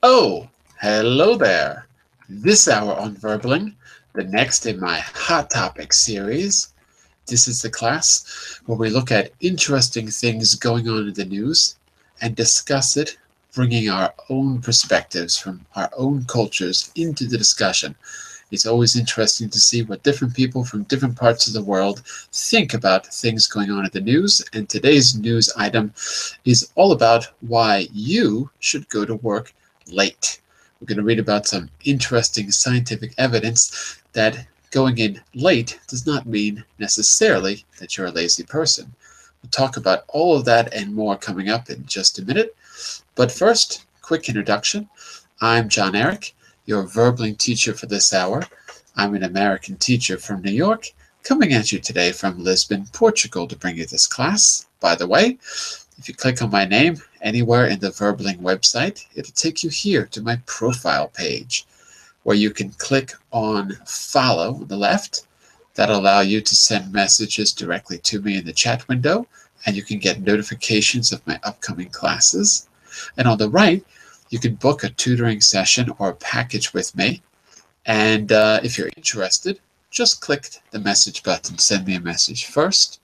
Oh, hello there. This hour on Verbling, the next in my Hot Topic series. This is the class where we look at interesting things going on in the news and discuss it, bringing our own perspectives from our own cultures into the discussion. It's always interesting to see what different people from different parts of the world think about things going on in the news, and today's news item is all about why you should go to work late. We're going to read about some interesting scientific evidence that going in late does not mean necessarily that you're a lazy person. We'll talk about all of that and more coming up in just a minute. But first, quick introduction. I'm John Eric, your Verbling teacher for this hour. I'm an American teacher from New York, coming at you today from Lisbon, Portugal to bring you this class. By the way, if you click on my name anywhere in the Verbling website, it'll take you here to my profile page, where you can click on follow on the left. That'll allow you to send messages directly to me in the chat window, and you can get notifications of my upcoming classes. And on the right, you can book a tutoring session or a package with me. And if you're interested, just click the message button, send me a message first.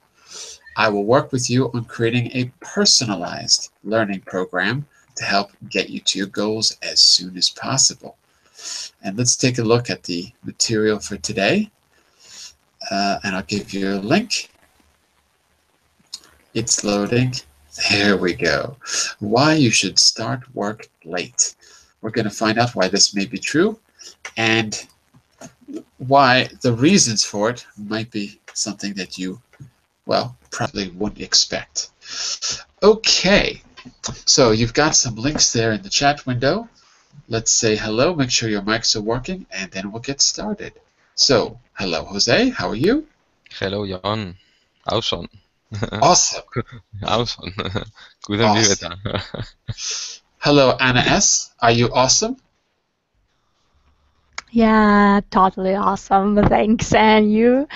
I will work with you on creating a personalized learning program to help get you to your goals as soon as possible. And let's take a look at the material for today. And I'll give you a link. It's loading. There we go. Why you should start work late. We're going to find out why this may be true and why the reasons for it might be something that you, well, probably wouldn't expect. Okay, so you've got some links there in the chat window. Let's say hello, make sure your mics are working, and then we'll get started. So, hello, Jose, how are you? Hello, John. Awesome. Awesome. Awesome. Couldn't be Awesome. better. Hello, Anna S. Are you awesome? Yeah, totally awesome. Thanks. And you?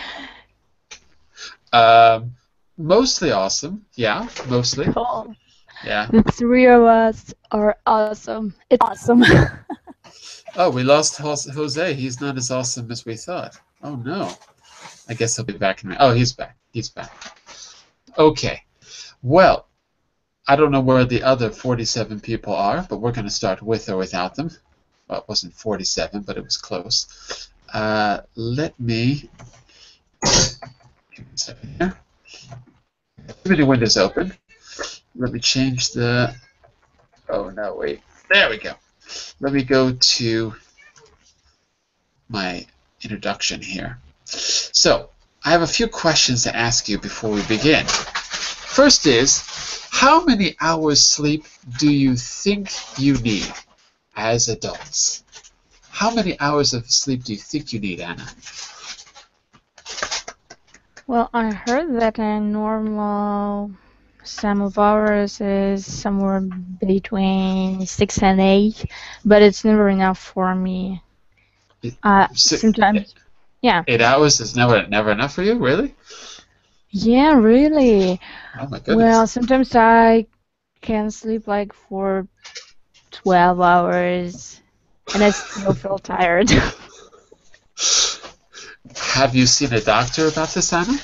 Mostly awesome. Yeah, mostly. Cool. Yeah. The three of us are awesome. It's awesome. Oh, we lost Jose. He's not as awesome as we thought. Oh, no. I guess he'll be back in a minute. Oh, he's back. He's back. Okay. Well, I don't know where the other 47 people are, but we're going to start with or without them. Well, it wasn't 47, but it was close. Let me... Give me a second here. Too many windows open. Let me change the... Oh, no, wait. There we go. Let me go to my introduction here. So, I have a few questions to ask you before we begin. First is, how many hours sleep do you think you need as adults? How many hours of sleep do you think you need, Anna? Well, I heard that a normal sum of hours is somewhere between 6 and 8, but it's never enough for me. Sometimes, yeah. 8 hours is never enough for you, really? Yeah, really. Oh my goodness. Well, sometimes I can sleep like for 12 hours, and I still feel tired. Have you seen a doctor about this, Anna?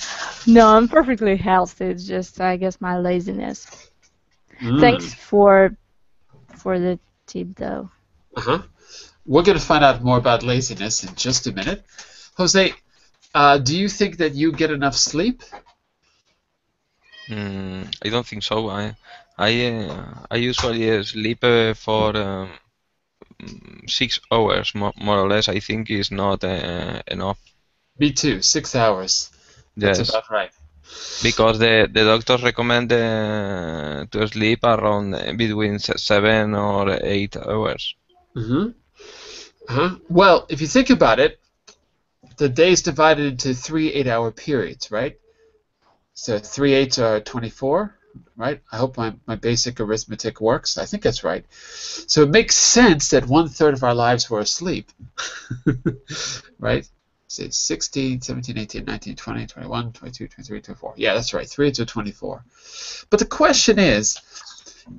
No, I'm perfectly healthy. It's just, I guess, my laziness. Thanks for the tip, though. We're going to find out more about laziness in just a minute. Jose, do you think that you get enough sleep? I don't think so. I usually sleep for 6 hours, more or less. I think is not enough. Me too, 6 hours. That's Yes. about right. Because the doctors recommend to sleep around between 7 or 8 hours. Well, if you think about it, the day is divided into 3 8-hour periods, right? So 3 8s are 24, right? I hope my basic arithmetic works. I think that's right. So it makes sense that 1/3 of our lives were asleep, right? Say 16, 17, 18, 19, 20, 21, 22, 23, 24. Yeah, that's right. 3 8s are 24. But the question is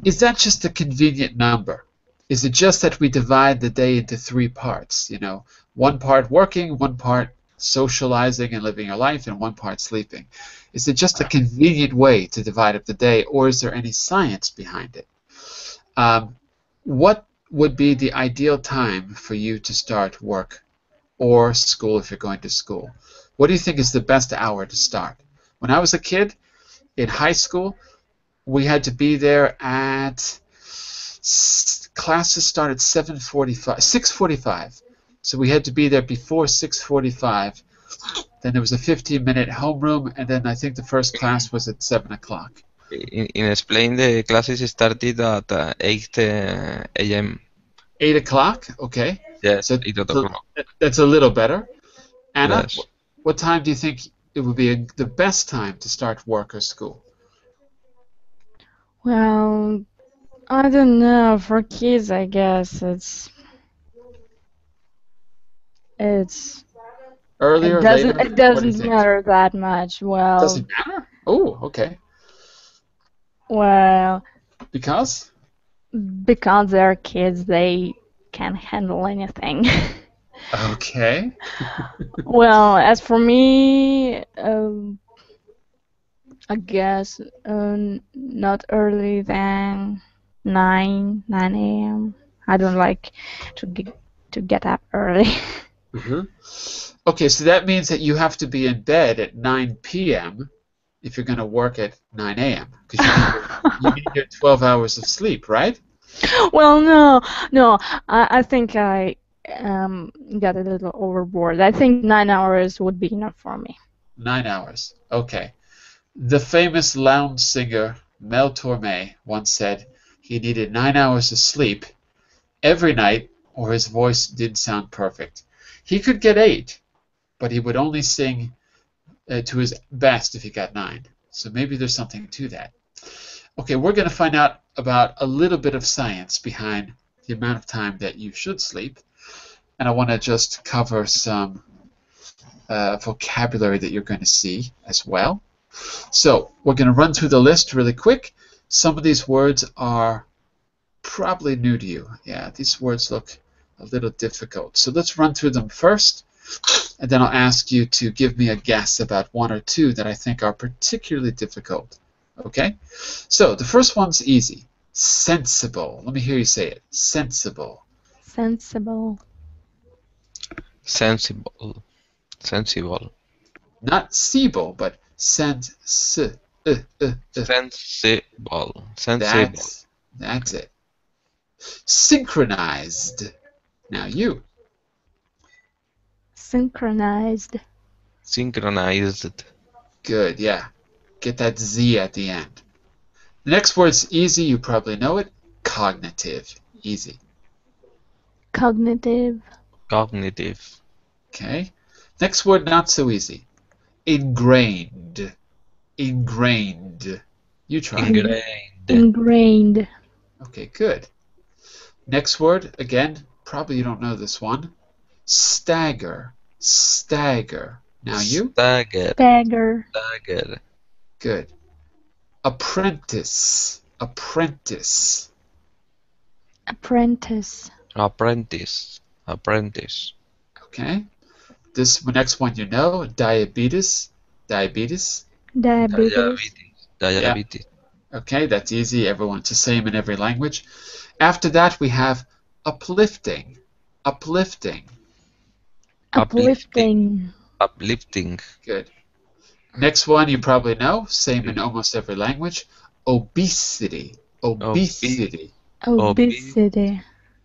that just a convenient number? Is it just that we divide the day into 3 parts? You know, one part working, one part socializing and living your life, and one part sleeping. Is it just a convenient way to divide up the day, or is there any science behind it? What would be the ideal time for you to start work or school if you're going to school? What do you think is the best hour to start? When I was a kid in high school, we had to be there at classes start at 6:45. So we had to be there before 6:45. Then there was a 15-minute homeroom, and then I think the first class was at 7 o'clock. In Spain, the classes started at 8 a.m. 8 o'clock? Okay. Yes, So 8 o'clock. that's a little better. Anna, Yes. what time do you think it would be the best time to start work or school? Well, I don't know. For kids, I guess it's Earlier, it later? doesn't it What do you doesn't think? matter that much. Well, Doesn't matter? Oh, okay. well, Because? because they're kids, they can handle anything. Okay. Well, as for me, I guess not early than 9 a.m. I don't like to get up early. Okay, so that means that you have to be in bed at 9 p.m. if you're going to work at 9 a.m. because you need your 12 hours of sleep, right? Well, no. I think I got a little overboard. I think 9 hours would be enough for me. 9 hours. Okay. The famous lounge singer Mel Torme once said he needed 9 hours of sleep every night or his voice didn't sound perfect. He could get 8, but he would only sing to his best if he got 9. So maybe there's something to that. Okay, we're going to find out about a little bit of science behind the amount of time that you should sleep. And I want to just cover some vocabulary that you're going to see as well. So we're going to run through the list really quick. Some of these words are probably new to you. Yeah, these words look a little difficult. So let's run through them first, and then I'll ask you to give me a guess about 1 or 2 that I think are particularly difficult. Okay? So the first one's easy. Sensible. Let me hear you say it. Sensible. Sensible. Sensible. Sensible. Not seeable, but sensible. Sensible. Sensible. That's it. Synchronized. Now you. Synchronized. Synchronized. Good, yeah. Get that Z at the end. The next word's easy. You probably know it. Cognitive. Easy. Cognitive. Cognitive. Okay. Next word, not so easy. Ingrained. Ingrained. You try. Ingrained. Ingrained. Okay, good. Next word, again, probably you don't know this one. Stagger. Stagger. Now you. Stagger. Stagger. Stagger. Good. Apprentice. Apprentice. Apprentice. Apprentice. Apprentice. Okay. This next one you know. Diabetes. Diabetes. Diabetes. Diabetes. Okay, that's easy. Everyone's the same in every language. After that, we have uplifting. Uplifting. Uplifting. Uplifting. Good. Next one you probably know. Same in almost every language. Obesity. Obesity. Obesity.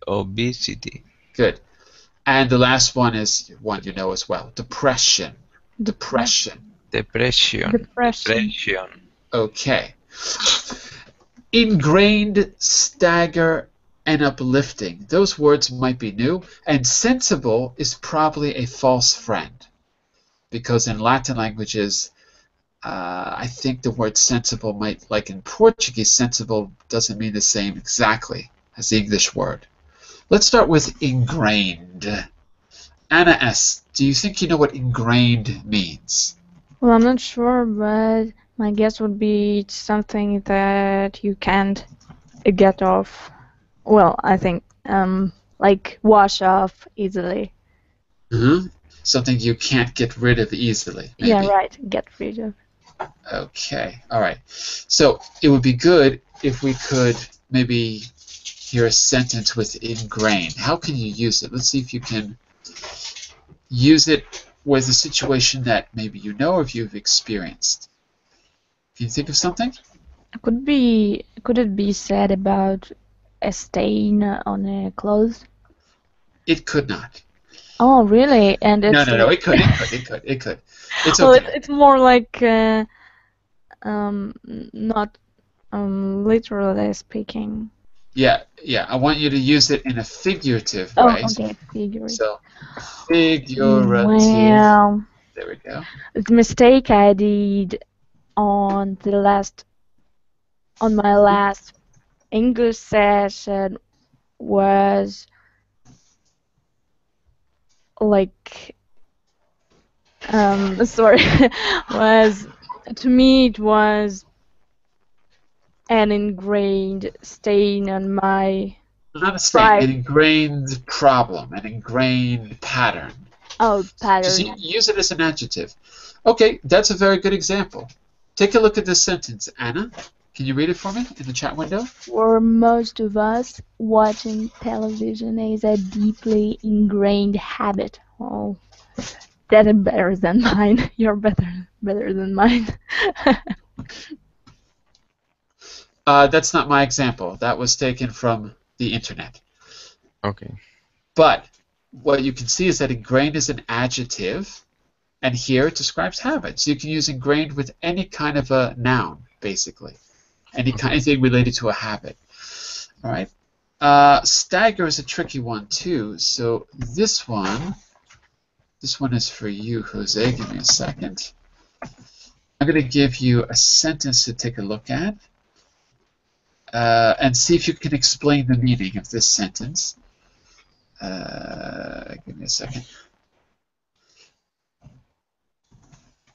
Obesity. Good. And the last one is one you know as well. Depression. Depression. Depression. Depression. Depression. Okay. Ingrained, stagger, and uplifting. Those words might be new. And sensible is probably a false friend. Because in Latin languages, I think the word sensible might, like in Portuguese, sensible doesn't mean the same exactly as the English word. Let's start with ingrained. Anna S., do you think you know what ingrained means? Well, I'm not sure, but my guess would be something that you can't get off. Well, I think like wash off easily. Something you can't get rid of easily, maybe. Yeah, right. Get rid of. Okay, all right. So it would be good if we could maybe hear a sentence with ingrained. How can you use it? Let's see if you can use it with a situation that maybe you know or if you've experienced. Can you think of something? Could it be said about a stain on a clothes? It could not. Oh, really? And it's No, like, it could. It's well, okay. it's more like not literally speaking. Yeah. I want you to use it in a figurative Oh, way. okay, figure. So, figurative. Well, There we go. the mistake I did on my last English session was like sorry was to me it was an ingrained stain on my Not a stain, an ingrained problem, an ingrained pattern. pattern. Just use it as an adjective. Okay, that's a very good example. Take a look at this sentence, Anna. Can you read it for me in the chat window? For most of us, watching television is a deeply ingrained habit. Oh, that is better than mine. You're better than mine. That's not my example. That was taken from the internet. Okay. But what you can see is that ingrained is an adjective, and here it describes habits. You can use ingrained with any kind of a noun, basically. Anything related to a habit. All right. Stagger is a tricky one too. So this one is for you, Jose. Give me a second. I'm going to give you a sentence to take a look at and see if you can explain the meaning of this sentence. Give me a second.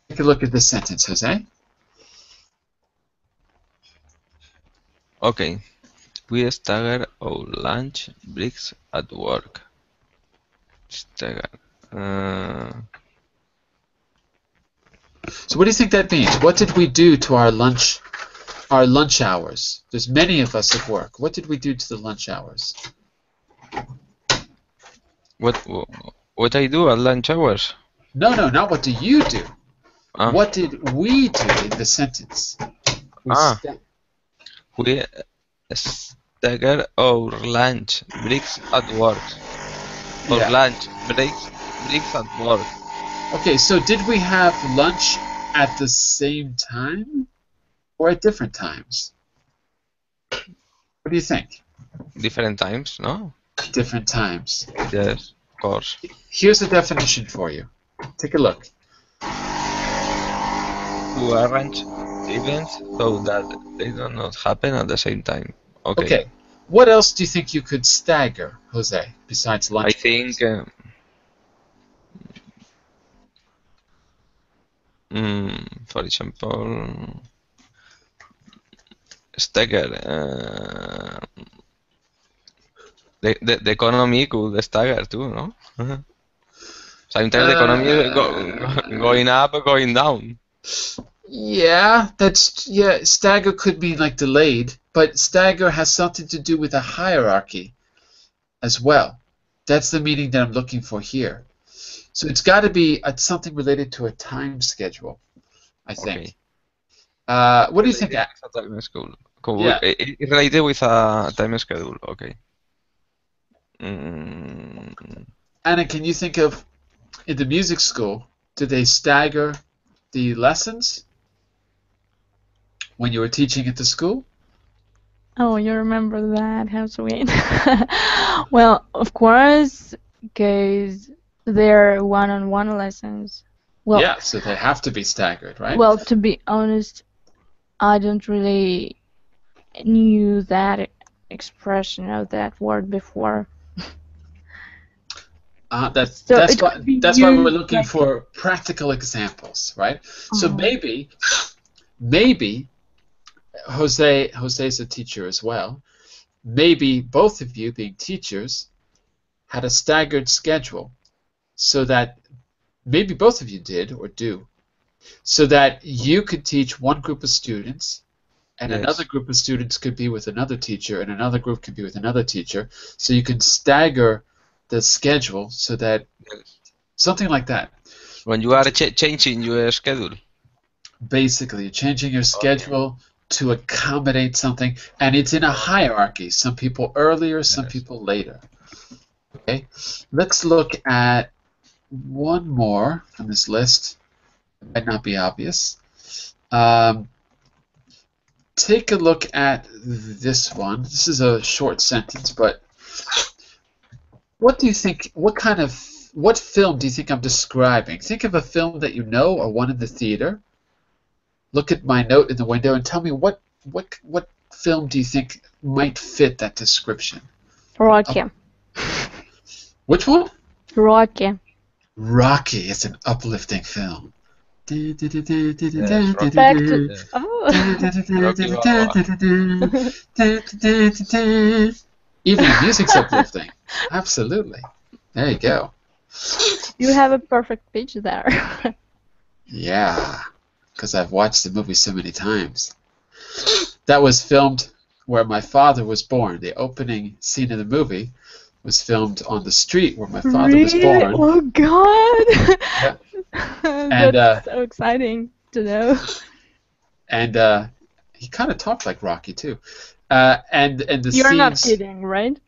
Take a look at this sentence, Jose. Okay. We stagger our lunch breaks at work. Stagger. So what do you think that means? What did we do to our lunch hours? There's many of us at work. What did we do to the lunch hours? What I do at lunch hours? No, not what do you do. Ah. What did we do in the sentence? We stagger our lunch breaks at work. Or lunch breaks at work. Okay, so did we have lunch at the same time or at different times? What do you think? Different times, no? Different times. Yes, of course. Here's a definition for you. Take a look. To arrange events so that they do not happen at the same time. Okay. What else do you think you could stagger, Jose, besides lunch? I think for example, stagger. The economy could stagger too, no? Sometimes the economy is going up or going down. Yeah, stagger could be like delayed, but stagger has something to do with a hierarchy as well. That's the meaning that I'm looking for here. So it's got to be something related to a time schedule, I think. Okay. What do you think? Time schedule. Cool. Yeah. It's related with a time schedule. Okay. Anna, can you think of, in the music school, did they stagger the lessons when you were teaching at the school? Oh, you remember that? How sweet. Well, of course, because they're one-on-one lessons. Well, yeah, so they have to be staggered, right? Well, to be honest, I don't really knew that expression of that word before. That's why we're looking for practical examples, right? So maybe Jose's a teacher as well, maybe both of you, being teachers, had a staggered schedule so that maybe both of you did or do, so that you could teach one group of students and another Yes. group of students could be with another teacher and another group could be with another teacher. So you can stagger the schedule so that Yes. something like that. When you are changing your schedule. Basically, changing your Okay. schedule to accommodate something, and it's in a hierarchy. Some people earlier, some Yes. people later. Okay, let's look at one more from this list. It might not be obvious. Take a look at this one. This is a short sentence, but what do you think? What film do you think I'm describing? Think of a film that you know or one in the theater. Look at my note in the window and tell me what film do you think might fit that description? Rocky. Which one? Rocky. Rocky. It's an uplifting film. Rocky. Back to Yes. oh. Even the music's uplifting. Absolutely. There you go. You have a perfect pitch there. Yeah, because I've watched the movie so many times. That was filmed where my father was born. The opening scene of the movie was filmed on the street where my father was Really? born. Oh God! Yeah. That's so exciting to know. And he kind of talked like Rocky too. And the You're not scenes. kidding, right?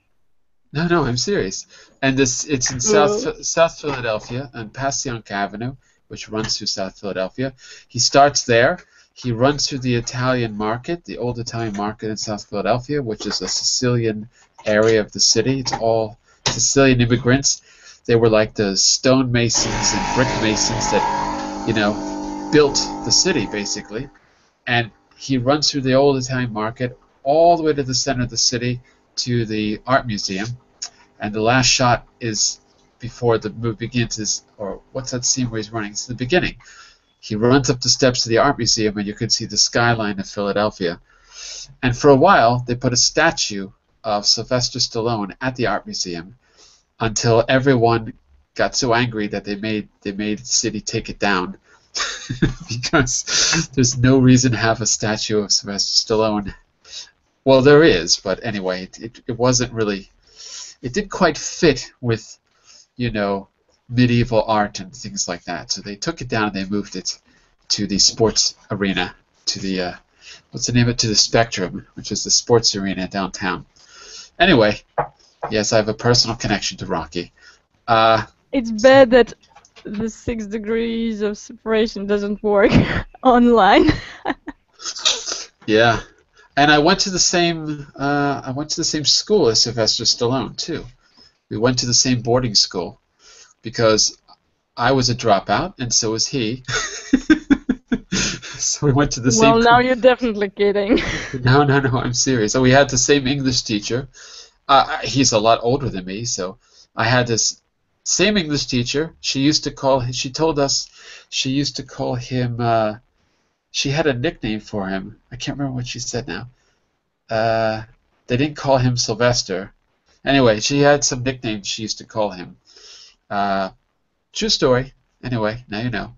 No, I'm serious. And it's in South Philadelphia on Passyunk Avenue, which runs through South Philadelphia. He starts there. He runs through the Italian market, the old Italian market in South Philadelphia, which is a Sicilian area of the city. It's all Sicilian immigrants. They were like the stonemasons and brick masons that, built the city, basically. And he runs through the old Italian market all the way to the center of the city to the art museum. And the last shot is before the movie begins, or what's that scene where he's running? It's the beginning. He runs up the steps to the art museum, and you can see the skyline of Philadelphia. And for a while, they put a statue of Sylvester Stallone at the art museum until everyone got so angry that they made the city take it down because there's no reason to have a statue of Sylvester Stallone. Well, there is, but anyway, it wasn't really. It didn't quite fit with, medieval art and things like that. So they took it down and they moved it to the sports arena, to the what's the name of it? To the Spectrum, which is the sports arena downtown. Anyway, yes, I have a personal connection to Rocky. It's bad that the 6 degrees of separation doesn't work online. Yeah, and I went to the same school as Sylvester Stallone too. We went to the same boarding school because I was a dropout and so was he. So we went to the same. Well, now you're definitely kidding. No, I'm serious. So we had the same English teacher. He's a lot older than me, so I had this same English teacher. She told us she used to call him. She had a nickname for him. I can't remember what she said now. They didn't call him Sylvester. Anyway, she had some nicknames she used to call him. True story. Anyway, now you know.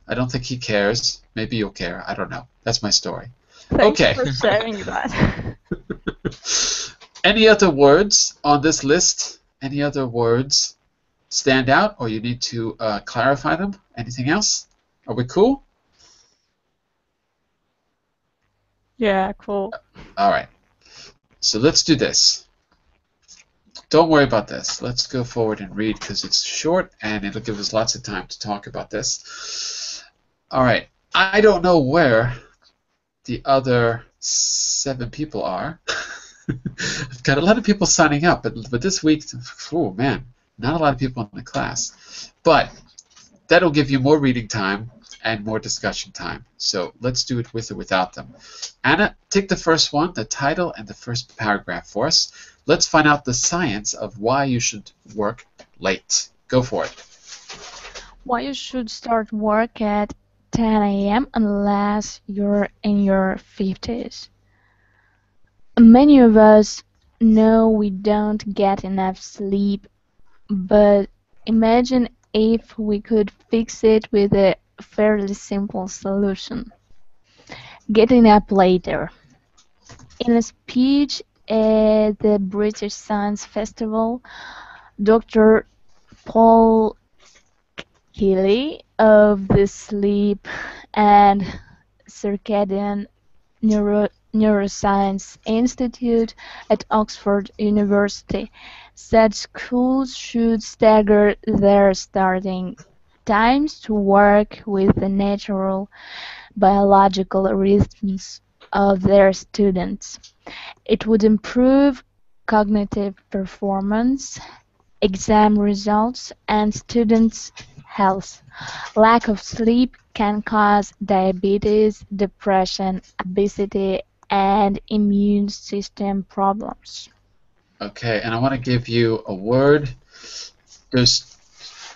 I don't think he cares. Maybe you'll care. I don't know. That's my story. Thanks Okay. for sharing that. Any other words on this list? Any other words stand out, or you need to clarify them? Anything else? Are we cool? Yeah, cool. All right. So let's do this. Don't worry about this. Let's go forward and read because it's short and it'll give us lots of time to talk about this. All right. I don't know where the other 7 people are. I've got a lot of people signing up, but this week, oh man, not a lot of people in the class. But that'll give you more reading time and more discussion time. So let's do it with or without them. Anna, take the first one, the title and the first paragraph for us. Let's find out the science of why you should work late. Go for it. Why you should start work at 10 a.m. unless you're in your 50s. Many of us No, we don't get enough sleep, but imagine if we could fix it with a fairly simple solution. Getting up later. In a speech at the British Science Festival, Dr. Paul Keeley of the Sleep and Circadian Neuroscience Institute at Oxford University said schools should stagger their starting times to work with the natural biological rhythms of their students. It would improve cognitive performance, exam results, and students' health. Lack of sleep can cause diabetes, depression, obesity, and immune system problems. Okay, and I want to give you a word. There's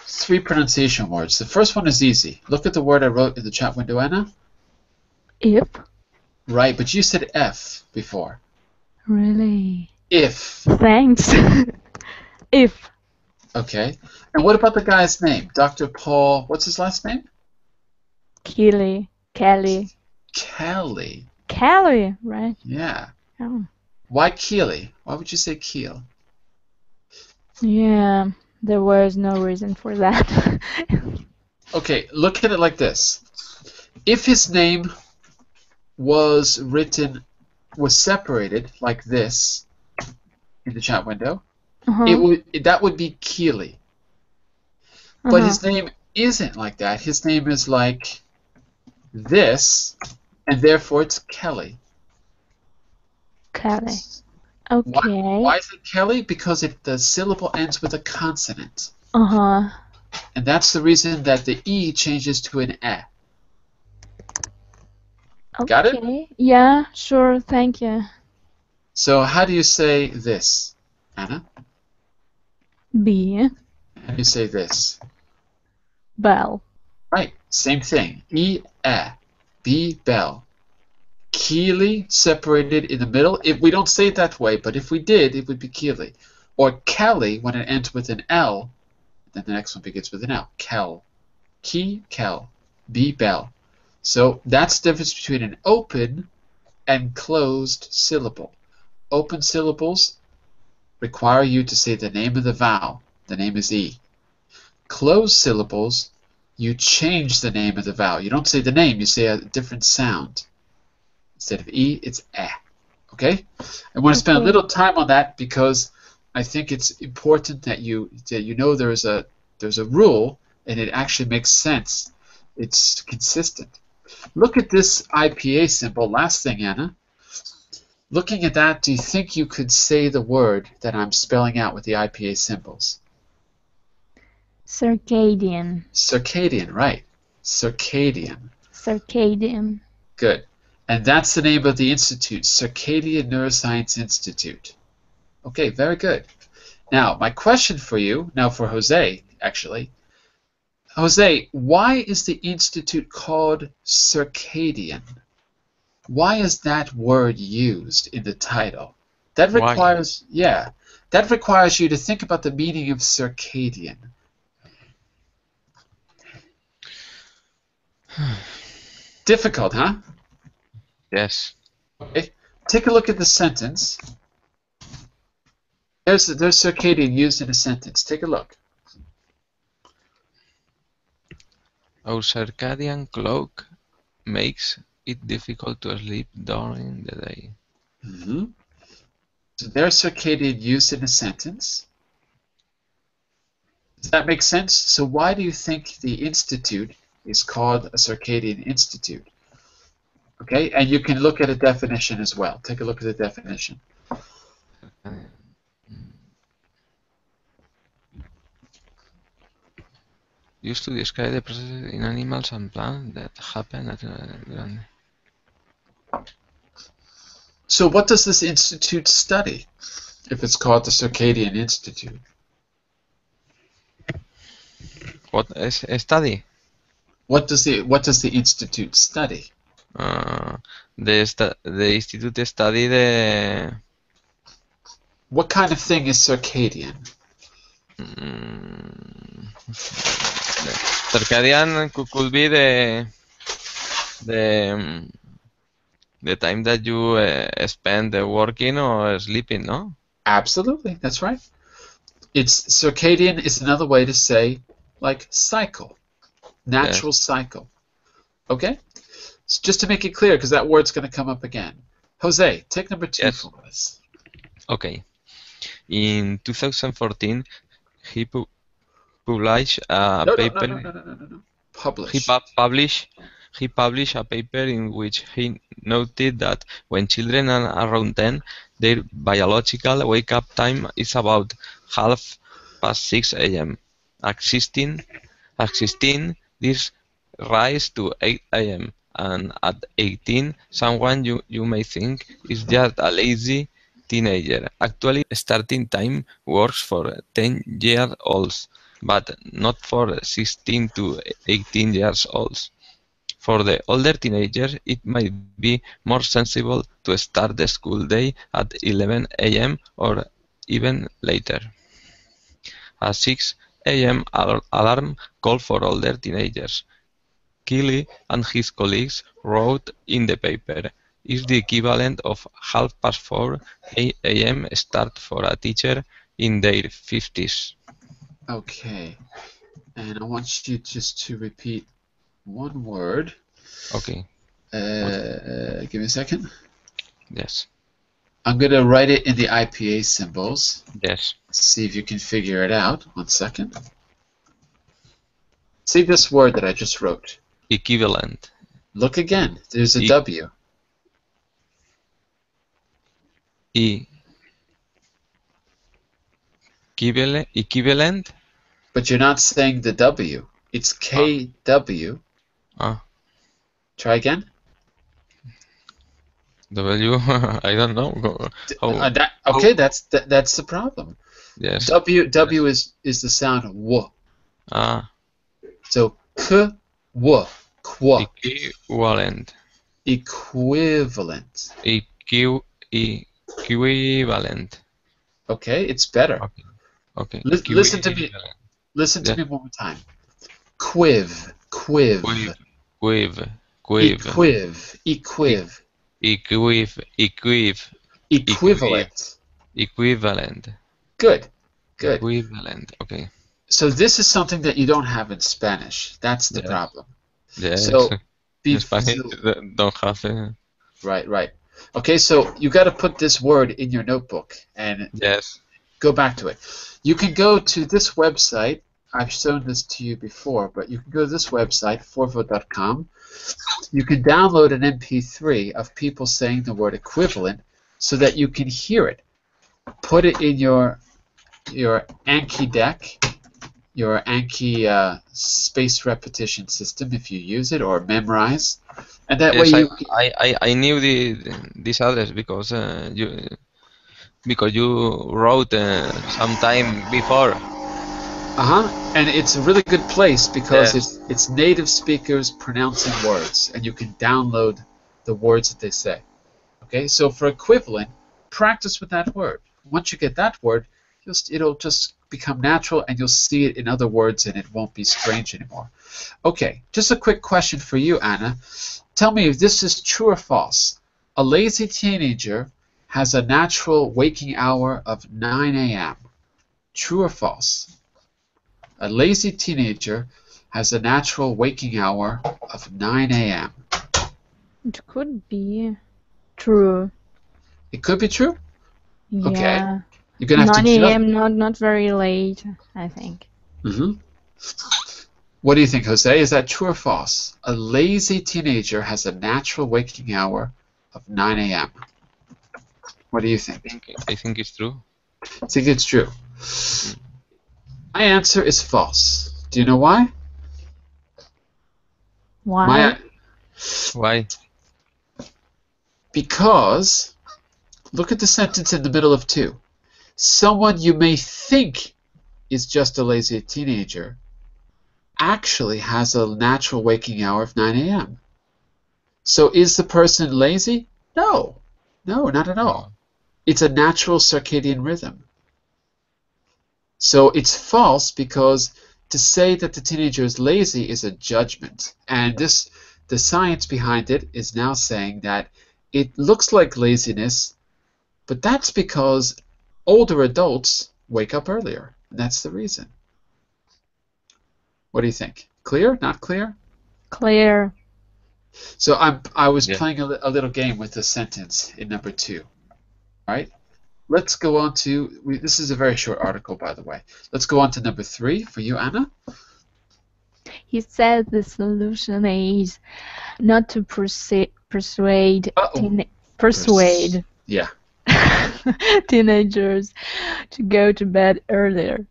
3 pronunciation words. The first one is easy. Look at the word I wrote in the chat window, Anna. If? Right, but you said F before. Really? If. Thanks. If. Okay. And what about the guy's name? Dr. Paul, what's his last name? Kelly. Kelly. Kelly, right? Yeah. Oh. Why Keely? Why would you say Keel? Yeah, there was no reason for that. Okay, look at it like this. If his name was separated like this in the chat window, that would be Keely. But his name isn't like that. His name is like this, and therefore it's Kelly. Kelly. Okay. Why is it Kelly? Because the syllable ends with a consonant. Uh-huh. And that's the reason that the E changes to an E. Okay. Got it? Yeah, sure, thank you. So how do you say this, Anna? B. How do you say this? Bell. Right, same thing. E, B, bell. Keely, separated in the middle. If we don't say it that way, but if we did, it would be Keely. Or Kelly, when it ends with an L, then the next one begins with an L. Kel. Kel. B, bell. So that's the difference between an open and closed syllable. Open syllables require you to say the name of the vowel. The name is E. Closed syllables, you change the name of the vowel. You don't say the name, you say a different sound. Instead of E, it's E. Okay? I want to spend a little time on that because I think it's important that you know there's a rule and it actually makes sense. It's consistent. Look at this IPA symbol. Last thing, Anna. Looking at that, do you think you could say the word that I'm spelling out with the IPA symbols? Circadian. Circadian, right. Circadian. Circadian. Good. And that's the name of the institute, Circadian Neuroscience Institute. Okay, very good. Now, my question for you, now for Jose, actually. Jose, why is the institute called Circadian? Why is that word used in the title? That requires, that requires you to think about the meaning of circadian. Difficult, huh? Yes. Okay. Take a look at the sentence. There's circadian used in a sentence. Take a look. Our circadian clock makes it difficult to sleep during the day. Mm-hmm. So there's circadian used in a sentence. Does that make sense? So why do you think the institute is called a Circadian Institute? Okay, and you can look at a definition as well. Take a look at the definition. Used to describe the processes in animals and plants that happen at So what does this institute study if it's called the Circadian Institute? What is a study? What does the institute study? The institute study What kind of thing is circadian? Circadian could be the time that you spend working or sleeping, no? Absolutely, that's right. It's circadian is another way to say like cycle, natural cycle. Okay? So just to make it clear, because that word's going to come up again. Jose, take number 2 Yes. for us. Okay. In 2014, he published a paper. No. Publish. He published a paper in which he noted that when children are around 10, their biological wake-up time is about 6:30 a.m. At 16, this rise to 8 a.m. and at 18, someone you may think is just a lazy teenager. Actually, starting time works for 10-year-olds, but not for 16 to 18 years olds. For the older teenagers, it might be more sensible to start the school day at 11 a.m. or even later. A 6 a.m. alarm call for older teenagers. Keeley and his colleagues wrote in the paper, is the equivalent of 4:30 a.m. start for a teacher in their 50s. Okay. And I want you just to repeat one word. Okay. Give me a second. Yes. I'm going to write it in the IPA symbols. Yes. See if you can figure it out. 1 second. See this word that I just wrote. Equivalent. Look again. There's a W. Equivalent. But you're not saying the W. It's KW. Try again. W. I don't know. Okay, that's the problem. Yes. W is the sound W. So K W. Qua. Equivalent. Equivalent. Equivalent. Okay, it's better. Okay. Listen to me. Listen to me one more time. Quiv. Equiv. Equivalent. Good. Equivalent. Okay. So this is something that you don't have in Spanish. That's the problem. Yes. So in Spanish don't have it. Right. Okay, so you got to put this word in your notebook and go back to it. You can go to this website. I've shown this to you before, but you can go to this website, forvo.com. You can download an MP3 of people saying the word equivalent so that you can hear it. Put it in your Anki deck, your Anki space repetition system if you use it, or memorize, and that way you. I knew this address because you wrote some time before. And it's a really good place because it's native speakers pronouncing words, and you can download the words that they say. Okay, so for equivalent, practice with that word. Once you get that word, it'll just become natural, and you'll see it in other words, and it won't be strange anymore. Okay, just a quick question for you, Anna. Tell me if this is true or false. A lazy teenager has a natural waking hour of 9 a.m. True or false? A lazy teenager has a natural waking hour of 9 a.m. It could be true. It could be true? Yeah. Okay. You're gonna have 9 to a.m. not very late, I think. What do you think, Jose? Is that true or false? A lazy teenager has a natural waking hour of 9 a.m. What do you think? I think it's true. I think it's true. My answer is false. Do you know why? Why? Why? Because, look at the sentence in the middle of 2. Someone you may think is just a lazy teenager actually has a natural waking hour of 9 a.m. So is the person lazy? No, not at all. It's a natural circadian rhythm. So it's false because to say that the teenager is lazy is a judgment. And the science behind it is now saying that it looks like laziness, but that's because older adults wake up earlier. And that's the reason. What do you think? Clear? Not clear? Clear. So I was Yeah. playing a little game with the sentence in number 2. All right? Let's go on to, this is a very short article, by the way. Let's go on to number 3 for you, Anna. He said the solution is not to persuade Yeah. teenagers to go to bed earlier.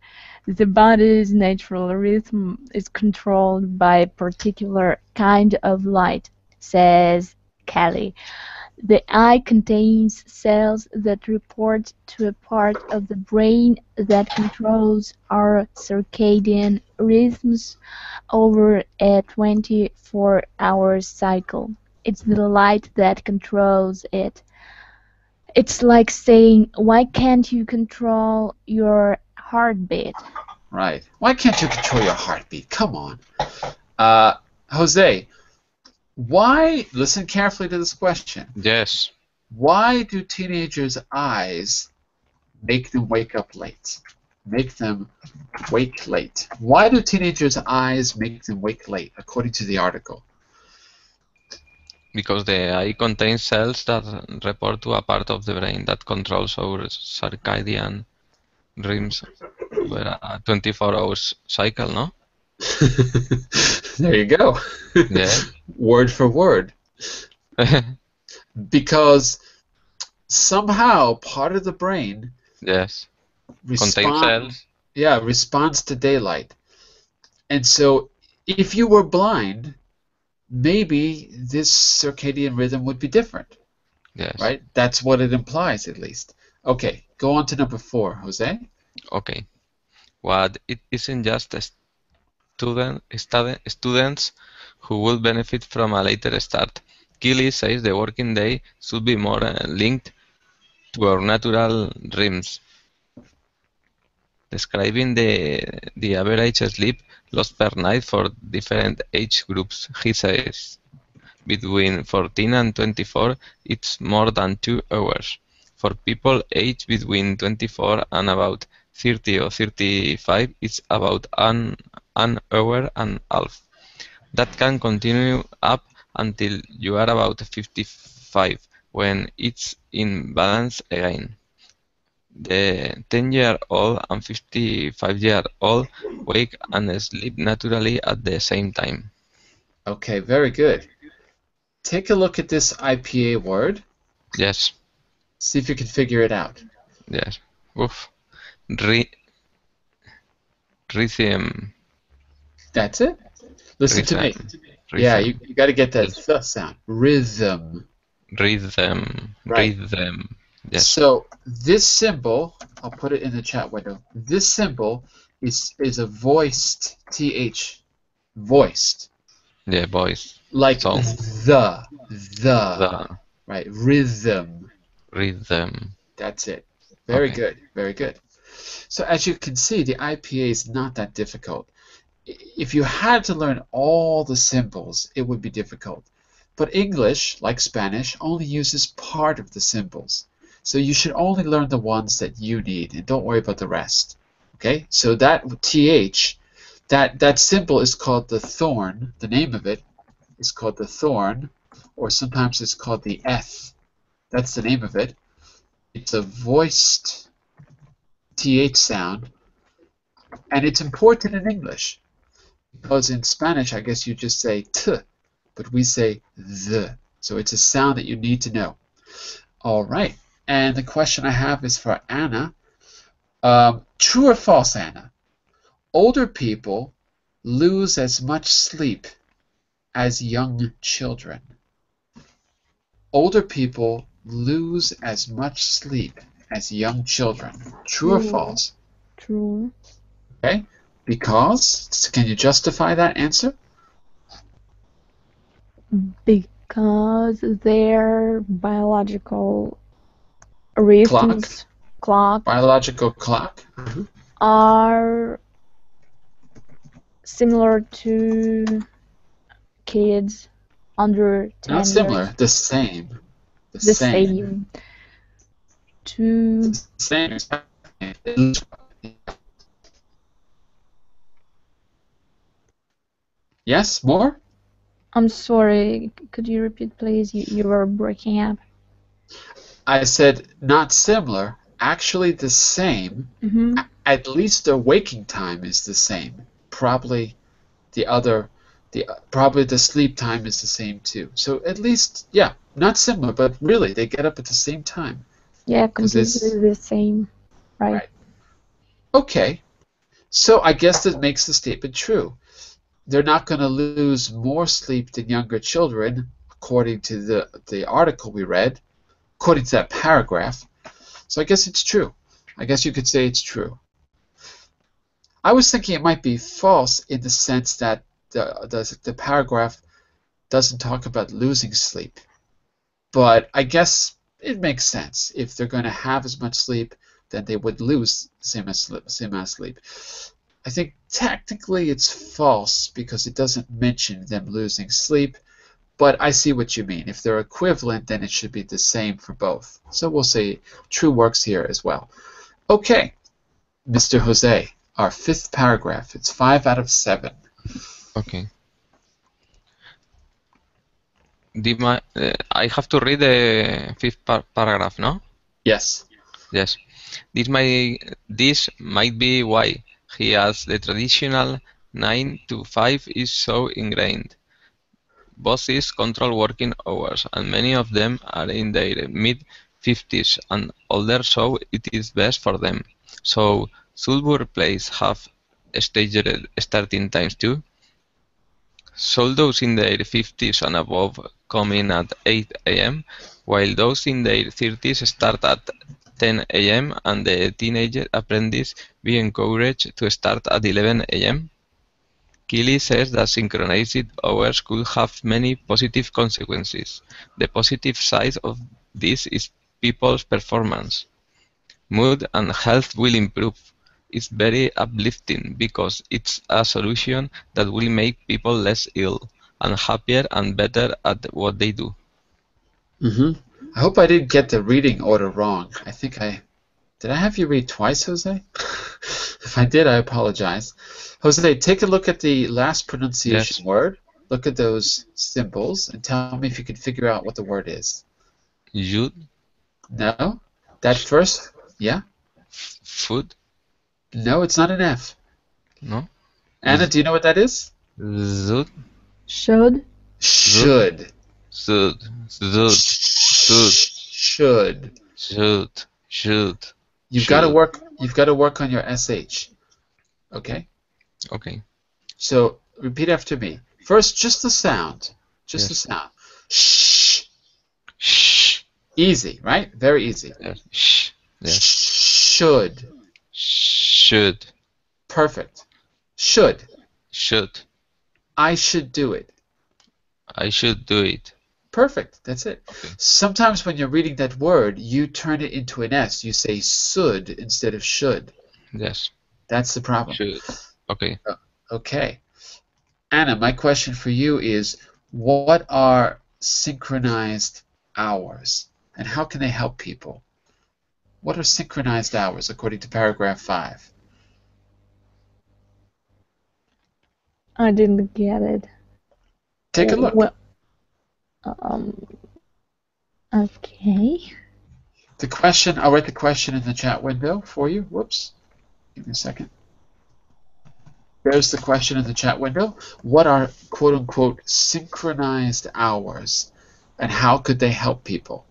The body's natural rhythm is controlled by a particular kind of light, says Kelly. The eye contains cells that report to a part of the brain that controls our circadian rhythms over a 24-hour cycle. It's the light that controls it. It's like saying, why can't you control your heartbeat? Right. Why can't you control your heartbeat? Come on. Jose, why, listen carefully to this question. Yes. Why do teenagers' eyes make them wake up late? Make them wake late. Why do teenagers' eyes make them wake late, according to the article? Because the eye contains cells that report to a part of the brain that controls our circadian rhythms over a 24 hours cycle, no? There you go. Yeah. Word for word. Because somehow part of the brain Yes. Contains cells. responds to daylight. And so if you were blind, maybe this circadian rhythm would be different. Yes. Right? That's what it implies, at least. Okay, go on to number 4, Jose. Okay. What it isn't just students who will benefit from a later start. Keeley says the working day should be more linked to our natural rhythms. Describing the average sleep lost per night for different age groups, he says, between 14 and 24, it's more than 2 hours. For people aged between 24 and about 30 or 35, it's about an hour and a half. That can continue up until you are about 55, when it's in balance again. The 10-year-old and 55-year-old wake and sleep naturally at the same time. Okay, very good. Take a look at this IPA word. Yes. See if you can figure it out. Yes. Oof. Rhythm. That's it? Listen to me. Rhythm. Yeah, you got to get that th sound. Rhythm. Rhythm. Right. Rhythm. Yes. So this symbol, I'll put it in the chat window. This symbol is a voiced TH. Voiced. Yeah, boys. Like So. the. The. Right. Rhythm. Rhythm. That's it. Very Okay. good. Very good. So as you can see, the IPA is not that difficult. If you had to learn all the symbols, it would be difficult. But English, like Spanish, only uses part of the symbols. So you should only learn the ones that you need, and don't worry about the rest. Okay? So that TH, that symbol is called the thorn. The name of it is called the thorn, or sometimes it's called the F. That's the name of it. It's a voiced TH sound, and it's important in English. Because in Spanish, I guess you just say t, but we say the. So it's a sound that you need to know. All right. And the question I have is for Anna. True or false, Anna? Older people lose as much sleep as young children. Older people lose as much sleep as young children. True or false? True. Okay. Because? Can you justify that answer? Because their biological rhythms, clock biological clock. are similar to kids under 10 Not similar, years. the same. The The same. same. To The same. Yes, more? I'm sorry, could you repeat, please? You were breaking up. I said not similar, actually the same. Mm-hmm. At least their waking time is the same. Probably probably the sleep time is the same too. So at least, yeah, not similar, but really they get up at the same time. Yeah, 'Cause it's- completely the same. Right. Right. Okay, so I guess that makes the statement true. They're not going to lose more sleep than younger children, according to the article we read, according to that paragraph. So I guess it's true. I guess you could say it's true. I was thinking it might be false in the sense that the paragraph doesn't talk about losing sleep. But I guess it makes sense. If they're going to have as much sleep, then they would lose the same amount of sleep. I think technically it's false because it doesn't mention them losing sleep, but I see what you mean. If they're equivalent, then it should be the same for both. So we'll say true works here as well. Okay, Mr. Jose, our fifth paragraph. It's 5 out of 7. Okay. I have to read the fifth paragraph, no? Yes. Yes. This might be why he has the traditional 9 to 5 is so ingrained. Bosses control working hours, and many of them are in their mid-50s and older, so it is best for them. So, should workplaces have staggered starting times too? Should those in their 50s and above come in at 8 a.m., while those in their 30s start at 10 a.m. and the teenage apprentice be encouraged to start at 11 a.m.? Keeley says that synchronized hours could have many positive consequences. The positive side of this is people's performance. Mood and health will improve. It's very uplifting because it's a solution that will make people less ill and happier and better at what they do. I hope I didn't get the reading order wrong. Did I have you read twice, Jose? If I did, I apologize. Jose, take a look at the last pronunciation word. Look at those symbols and tell me if you can figure out what the word is. Yud? No? That first? Yeah? Food? No, it's not an F. No? Anna, do you know what that is? Zud? Should. Should. Zud. Zud. Zud. Should. Should. Should. You've got to work on your SH. Okay? Okay. So repeat after me. First, just the sound. Just Yes. the sound. Shh. Shh. Easy, right? Very easy. Yes. Shh. Yes. Should. Should. Perfect. Should. Should. I should do it. I should do it. Perfect. That's it. Okay. Sometimes when you're reading that word, you turn it into an S. You say should instead of should. Yes. That's the problem. Should. Okay. Okay. Anna, my question for you is, what are synchronized hours? And how can they help people? What are synchronized hours according to paragraph 5? I didn't get it. Take a look. Well, okay. The question, I'll write the question in the chat window for you. Whoops. Give me a second. There's the question in the chat window. What are quote-unquote synchronized hours? And how could they help people?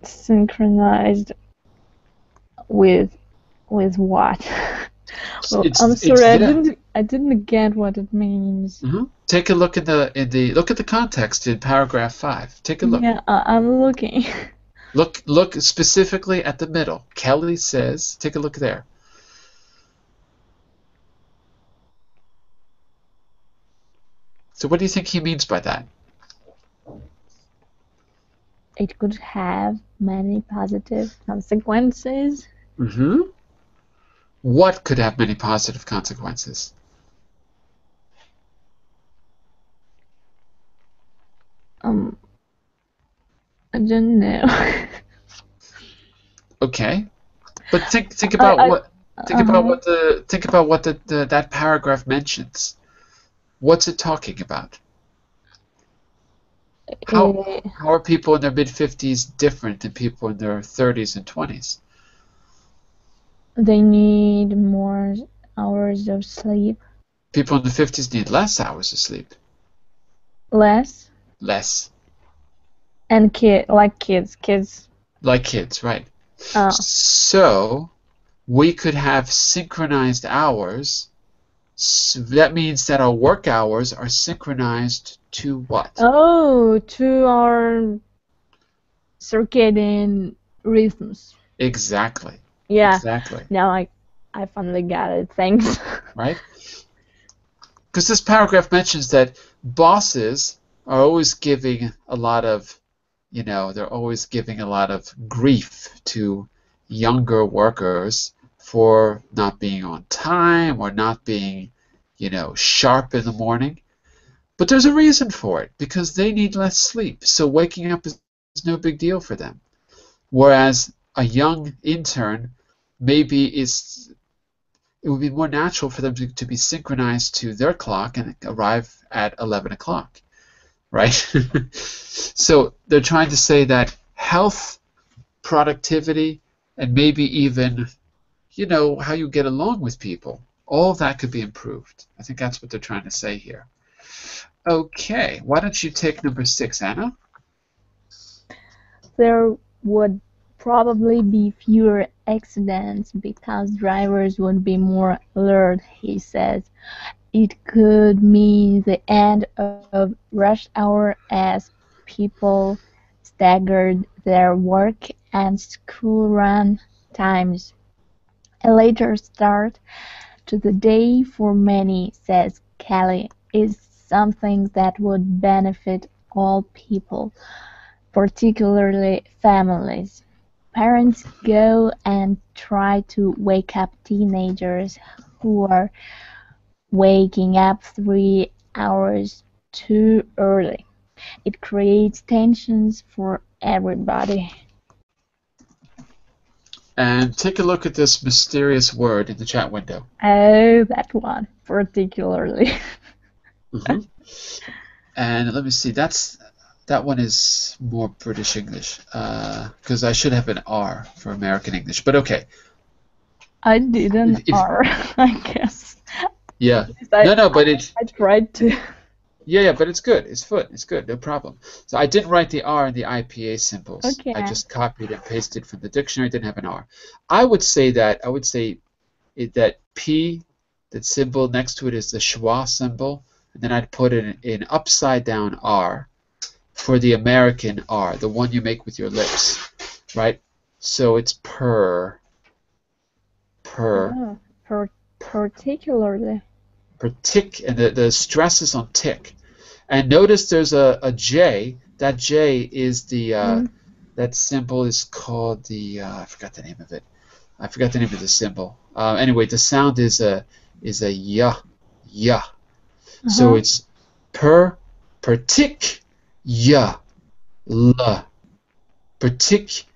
Synchronized with what? Well, It's- I'm it's sorry, there. I didn't get what it means. Take a look at look at the context in paragraph 5. Take a look. Yeah, I'm looking. Look specifically at the middle. Kelly says, take a look there. So what do you think he means by that? it could have many positive consequences. Mm-hmm. What could have many positive consequences? Um, I don't know. Okay, but think I, about I, what that paragraph mentions. What's it talking about? How uh, how are people in their mid-50s different than people in their 30s and 20s? they need more hours of sleep. People in the 50s need less hours of sleep. Less. Less. And kids. Like kids, right. Uh, So we could have synchronized hours. So that means that our work hours are synchronized to what? to our circadian rhythms. Exactly. Yeah. Exactly. Now I finally got it. Thanks. Right? Because this paragraph mentions that bosses are always giving a lot of, they're always giving a lot of grief to younger workers for not being on time or not being, sharp in the morning. But there's a reason for it, because they need less sleep. So waking up is no big deal for them. Whereas a young intern maybe it would be more natural for them to be synchronized to their clock and arrive at 11 o'clock, right? So they're trying to say that health, productivity, and maybe even, how you get along with people, all of that could be improved. I think that's what they're trying to say here. Okay, why don't you take number 6, Anna? There would probably be fewer accidents because drivers would be more alert, he says. It could mean the end of rush hour as people staggered their work and school run times. A later start to the day for many, says Kelly, is something that would benefit all people, particularly families. Parents go and try to wake up teenagers who are waking up 3 hours too early. It creates tensions for everybody. And take a look at this mysterious word in the chat window. Oh, that one, particularly. Mm-hmm. And let me see, that one is more British English, because I should have an R for American English, but okay. I did an R, I guess. Yeah. But I tried to. Yeah, but it's good. It's good. No problem. So I didn't write the R in the IPA symbols. Okay. I just copied and pasted from the dictionary. Didn't have an R. I would say that P, that symbol next to it is the schwa symbol, and then I'd put in upside down R for the American R, the one you make with your lips, right? So it's per. Oh, particularly. And the stress is on tick. And notice there's a J. That J is the that symbol is called the I forgot the name of it. I forgot the name of the symbol. Anyway, the sound is a ya. So it's partic ya la particularly.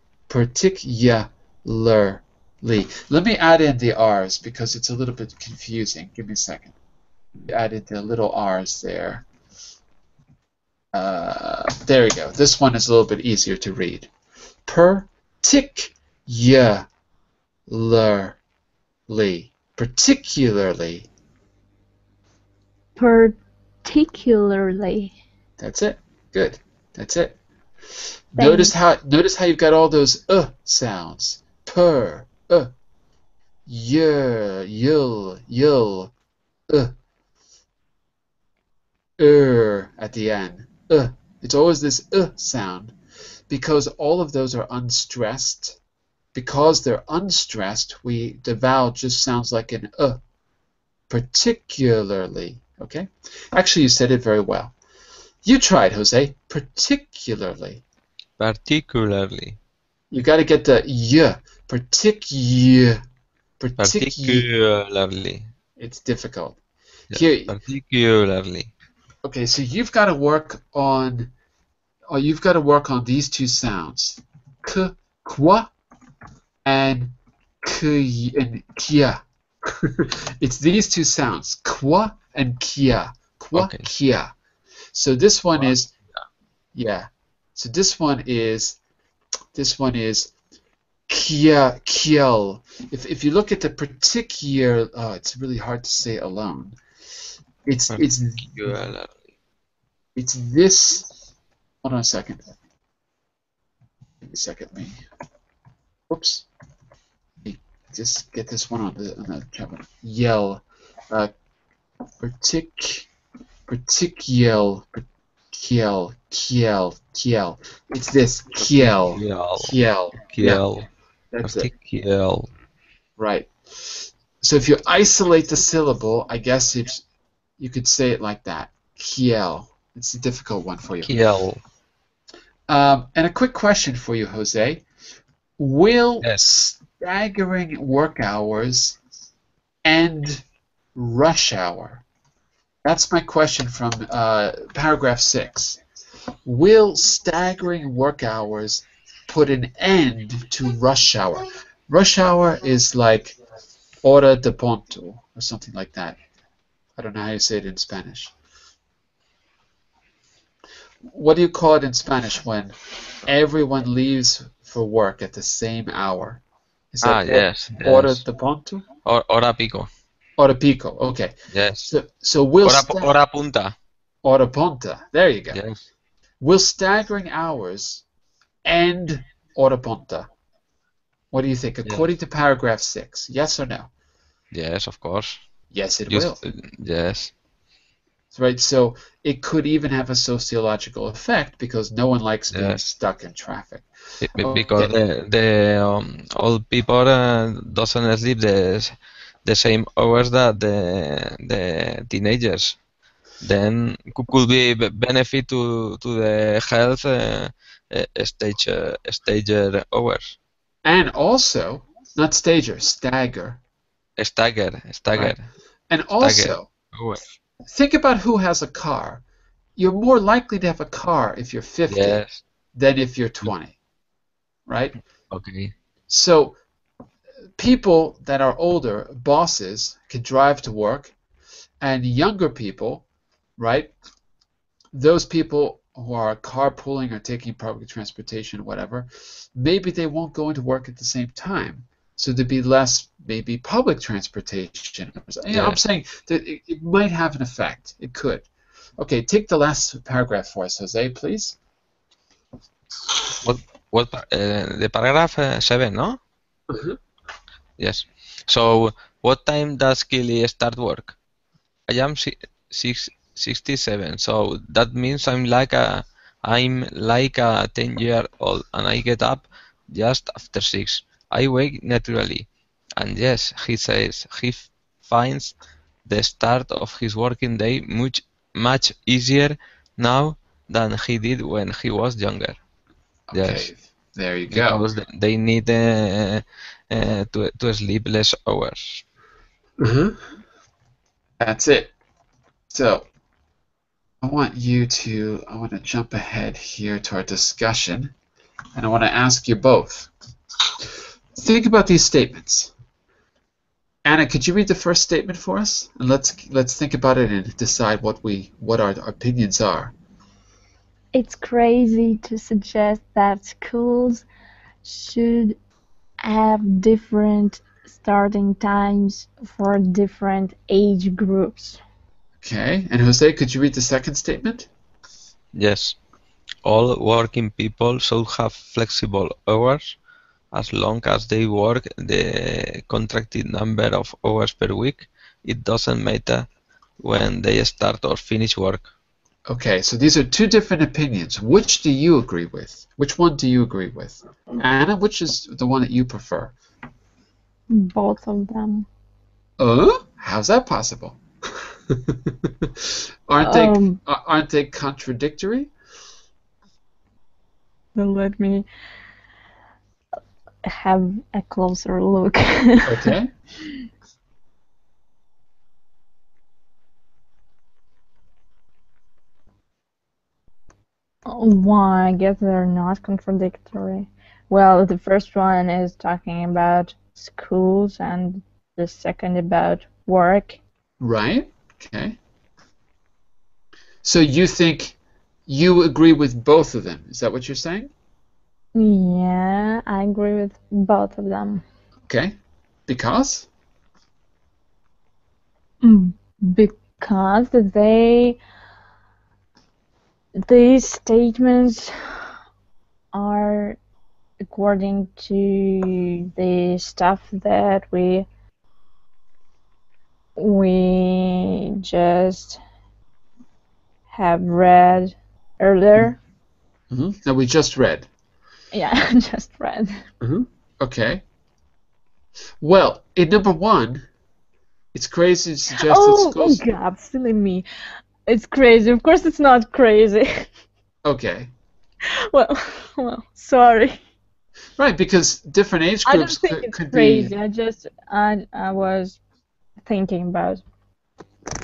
Let me add in the R's because it's a little bit confusing. Give me a second. Added the little R's there. There we go. This one is a little bit easier to read. Particularly. Particularly. Particularly. That's it. Good. That's it. Notice how you've got all those sounds. Per, yer, yil, at the end. It's always this sound because all of those are unstressed. Because they're unstressed, the vowel just sounds like an particularly. Okay? Actually, you said it very well. You tried, Jose. Particularly. Particularly. You got to get the y. Particularly. Particularly. It's difficult. Yes, Here, particularly. okay, so you've got to work on, or you've got to work on these two sounds, k, kwa, and k and kia. It's these two sounds, kwa and kia, kwa, Okay. kia. So this one Kwa, is, yeah. So this one is kia, kiel. If you look at the particular, it's really hard to say alone. It's Particularly. this. Hold on a second. Give me a second, me. Whoops. Let me just get this one on the camera. Yell. Particular. Kiel. It's this kiel. Kiel. Yeah, Kiel. that's it. Particular. Right. So if you isolate the syllable, I guess you could say it like that. Kiel. It's a difficult one for you. Kiel. And a quick question for you, Jose. Will Yes. staggering work hours end rush hour? That's my question from paragraph 6. Will staggering work hours put an end to rush hour? Rush hour is like hora de punto or something like that. I don't know how you say it in Spanish. What do you call it in Spanish when everyone leaves for work at the same hour? Is that Yes. hora Yes. de punto? Hora pico. Hora pico, okay. Yes. So will Hora punta. hora punta. There you go. Yes. Will staggering hours end hora punta? What do you think, according to paragraph 6? Yes or no? Yes, of course. Yes, it will. Yes. Right, so it could even have a sociological effect because no one likes being stuck in traffic. Because the old people doesn't sleep the same hours that the teenagers. Then could be benefit to the health stager hours. And also, not stager, stagger. Stagger. Right. And also, hours. Think about who has a car. You're more likely to have a car if you're 50 than if you're 20, right? Okay. So people that are older, bosses, can drive to work, and younger people, right? Those people who are carpooling or taking public transportation, whatever, maybe they won't go into work at the same time. So there'd be less, maybe, public transportation. I'm saying that it might have an effect. It could. Okay, take the last paragraph for us, Jose, please. What the paragraph 7, no? Yes. So, what time does Kelly start work? I am 67, so that means I'm like a 10-year-old, and I get up just after 6. I wake naturally, and yes, he says he finds the start of his working day much easier now than he did when he was younger. Okay, yes, there you go. Because they need to sleep less hours. That's it. So I want to jump ahead here to our discussion, and I want to ask you both. Think about these statements. Anna, could you read the first statement for us? And let's think about it and decide what our opinions are. It's crazy to suggest that schools should have different starting times for different age groups. Okay, and Jose, could you read the second statement? Yes. All working people should have flexible hours as long as they work the contracted number of hours per week. It doesn't matter when they start or finish work. Okay, so these are two different opinions. Which do you agree with? Which one do you agree with? Anna, which is the one that you prefer? Both of them. How's that possible? Aren't they contradictory? Then let me have a closer look. Okay. Why? I guess they're not contradictory. Well, the first one is talking about schools, and the second about work. Right. Okay. So you think you agree with both of them? Is that what you're saying? Yeah, I agree with both of them. Okay. Because? Because these statements are according to the stuff that we just have read earlier. That we just read. Yeah, just read. Okay. Well, in number one, it's crazy to suggest that Oh schools. God, silly me. It's crazy. Of course it's not crazy. Okay. Well, sorry. Right, because different age I don't groups think it's could crazy. be. I was thinking about.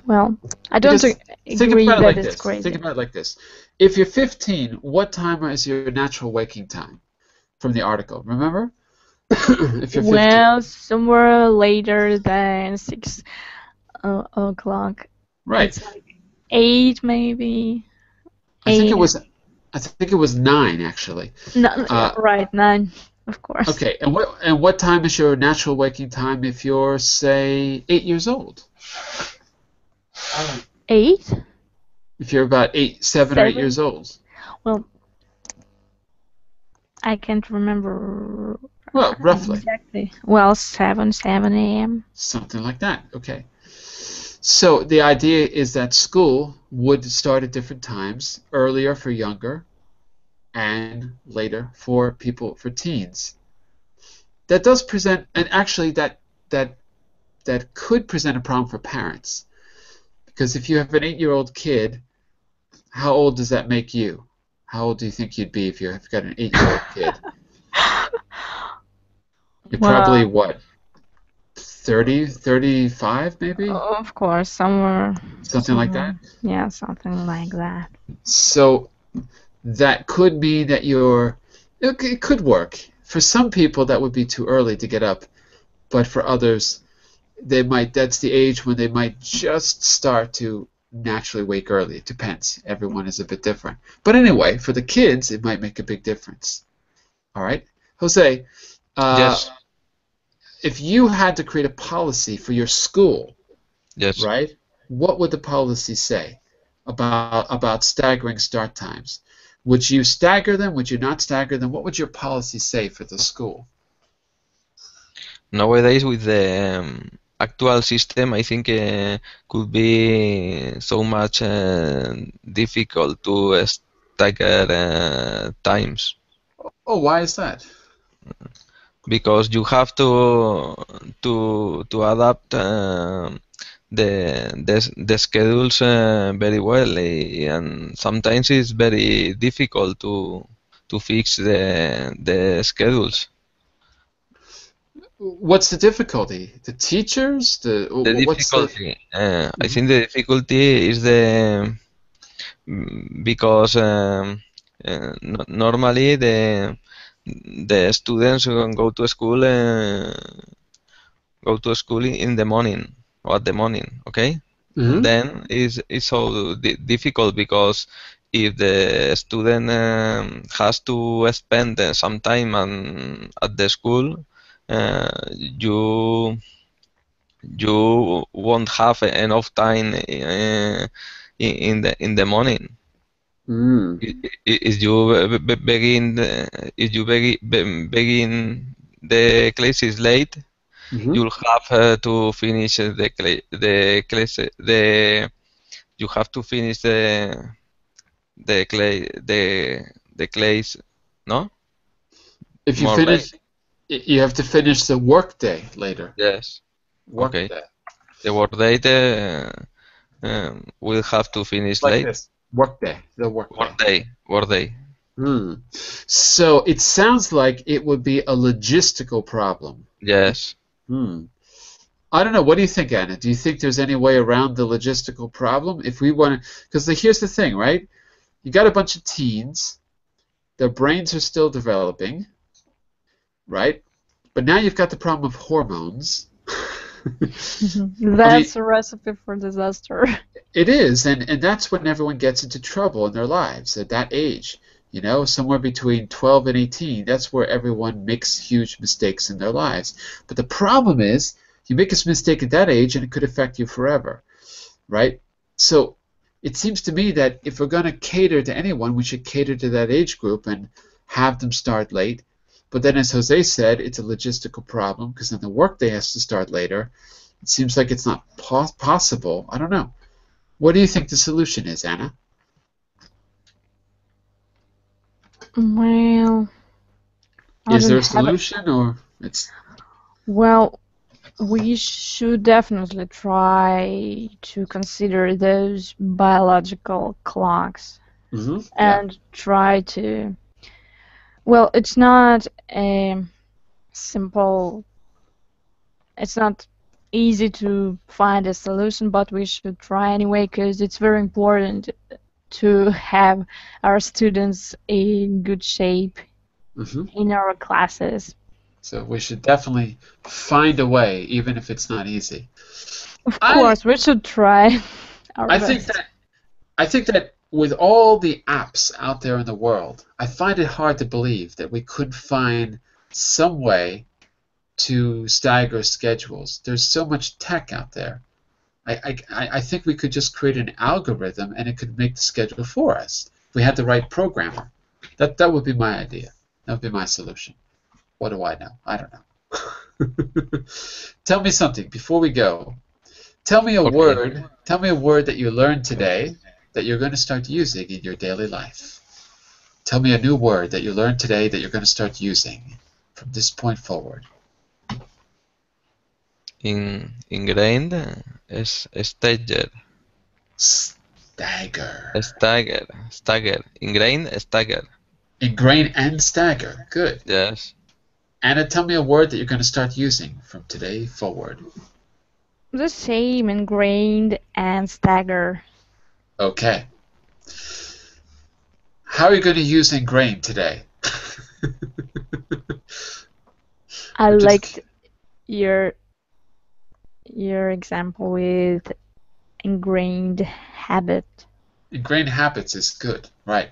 Well, I don't Because think agree about it that like it's this. crazy. Think about it like this. If you're 15, what time is your natural waking time from the article? Remember? If you're 15. Well, somewhere later than 6 o'clock. Right. It's like 8 maybe. I think 8. it was 9 actually. No, right, 9, of course. Okay, and what time is your natural waking time if you're, say, 8 years old? 8? If you're about 7 or 8 years old. Well, I can't remember. Well, roughly. Exactly. Well, 7 a.m. Something like that. Okay. So the idea is that school would start at different times, earlier for younger and later for teens. That does present, and actually that could present a problem for parents. Because if you have an 8-year-old kid, how old does that make you? How old do you think you'd be if you've got an 8-year-old kid? You're probably, what, 30, 35 maybe? Of course, somewhere. Something like that? Yeah, something like that. So that could mean that it could work. For some people, that would be too early to get up. But for others, that's the age when they might just start to naturally wake early. It depends. Everyone is a bit different. But anyway, for the kids, it might make a big difference. All right? Jose, Yes. if you had to create a policy for your school, Yes. right? What would the policy say about staggering start times? Would you stagger them? Would you not stagger them? What would your policy say for the school? Nowadays, with the actual system, I think could be so much difficult to stagger times. Oh, why is that? Because you have to adapt the schedules very well, and sometimes it's very difficult to fix the schedules. What's the difficulty? The teachers? The What's the... difficulty, I think the difficulty is because normally the students go to school in the morning or at the morning, okay? Mhm. Then it's so difficult because if the student has to spend some time at the school, you won't have enough time in the morning. Mm. If you begin the classes late, Mhm. you'll have to finish the class. You have to finish the class, no? If you More finish, late. you have to finish the work day later. Yes. Work Okay. day. The work day will have to finish Like late. this. Work day. The work day. Work day. Hmm. So it sounds like it would be a logistical problem. Yes. Hmm. I don't know. What do you think, Anna? Do you think there's any way around the logistical problem? If we want to, because here's the thing, right? You got a bunch of teens. Their brains are still developing, right? But now you've got the problem of hormones. That's a recipe for disaster. It is, and that's when everyone gets into trouble in their lives at that age. You know, somewhere between 12 and 18, that's where everyone makes huge mistakes in their lives. But the problem is, you make a mistake at that age and it could affect you forever, right? So it seems to me that if we're going to cater to anyone, we should cater to that age group and have them start late. But then, as Jose said, it's a logistical problem because then the workday has to start later. It seems like it's not possible. I don't know. What do you think the solution is, Anna? Well, Is there a solution, or it's? Well, we should definitely try to consider those biological clocks and try to. Well, it's not a simple. It's not easy to find a solution, but we should try anyway because it's very important to have our students in good shape in our classes. So we should definitely find a way, even if it's not easy. Of course, we should try our I best. think that with all the apps out there in the world, I find it hard to believe that we could find some way to stagger schedules. There's so much tech out there. I think we could just create an algorithm and it could make the schedule for us. If we had the right programmer. That would be my idea. That would be my solution. What do I know? I don't know. Tell me something before we go. Tell me a word. Tell me a word that you learned today that you're going to start using in your daily life. Tell me a new word that you learned today that you're going to start using from this point forward. Ingrained is stagger. Stagger. Stagger. Ingrained, stagger. Ingrain and stagger. Good. Yes. Anna, tell me a word that you're going to start using from today forward. The same, ingrained and stagger. Okay. How are you going to use ingrained today? I liked your example with ingrained habit. Ingrained habits is good, right.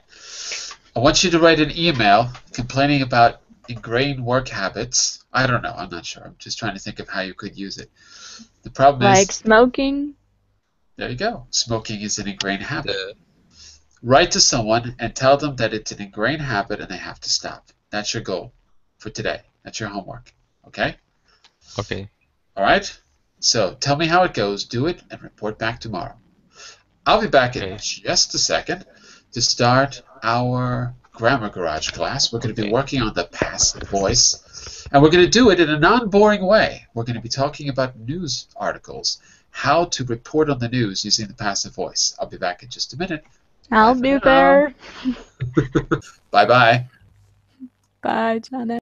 I want you to write an email complaining about ingrained work habits. I don't know, I'm not sure. I'm just trying to think of how you could use it. The problem is... Like smoking? There you go. Smoking is an ingrained habit. Write to someone and tell them that it's an ingrained habit and they have to stop. That's your goal for today. That's your homework. Okay? Okay. All right? So tell me how it goes, do it, and report back tomorrow. I'll be back in just a second to start our Grammar Garage class. We're going to be working on the passive voice, and we're going to do it in a non-boring way. We're going to be talking about news articles, how to report on the news using the passive voice. I'll be back in just a minute. I'll be there. Bye-bye. Bye, Janet.